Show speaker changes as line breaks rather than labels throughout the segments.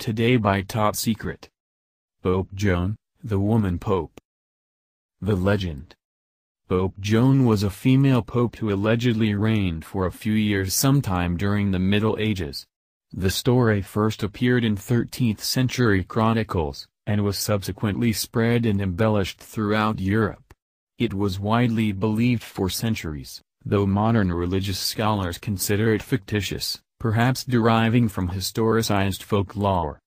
Today by Top Secret. Pope Joan, the woman pope. The legend. Pope Joan was a female pope who allegedly reigned for a few years sometime during the Middle Ages. The story first appeared in 13th century chronicles, and was subsequently spread and embellished throughout Europe. It was widely believed for centuries, though modern religious scholars consider it fictitious, perhaps deriving from historicized folklore.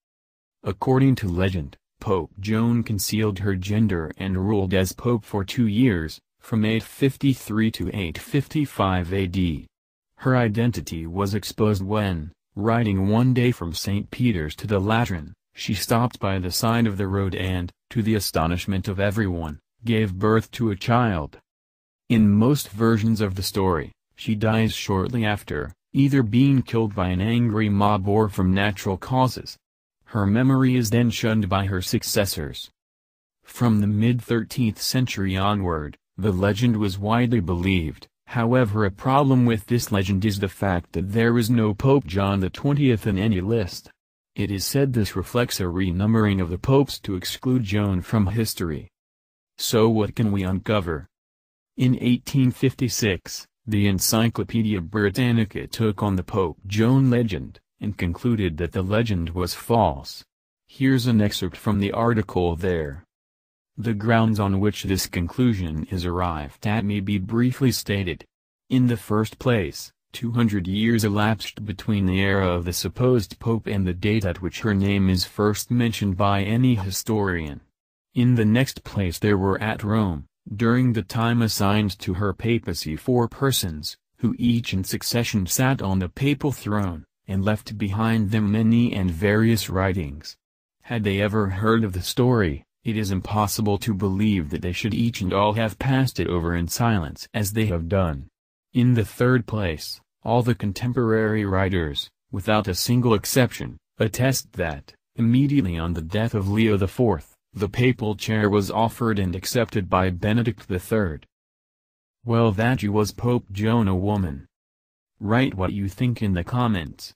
According to legend, Pope Joan concealed her gender and ruled as pope for 2 years, from 853 to 855 AD. Her identity was exposed when, riding one day from St. Peter's to the Lateran, she stopped by the side of the road and, to the astonishment of everyone, gave birth to a child. In most versions of the story, she dies shortly after, either being killed by an angry mob or from natural causes. Her memory is then shunned by her successors. From the mid-13th century onward, the legend was widely believed. However, a problem with this legend is the fact that there is no Pope John XX in any list. It is said this reflects a renumbering of the popes to exclude Joan from history. So what can we uncover? In 1856, the Encyclopaedia Britannica took on the Pope Joan legend, and concluded that the legend was false. Here's an excerpt from the article there. The grounds on which this conclusion is arrived at may be briefly stated. In the first place, 200 years elapsed between the era of the supposed pope and the date at which her name is first mentioned by any historian. In the next place, there were at Rome, during the time assigned to her papacy, 4 persons, who each in succession sat on the papal throne, and left behind them many and various writings. Had they ever heard of the story, it is impossible to believe that they should each and all have passed it over in silence as they have done. In the third place, all the contemporary writers, without a single exception, attest that, immediately on the death of Leo IV, the papal chair was offered and accepted by Benedict III. Well, that was Pope Joan a woman. Write what you think in the comments.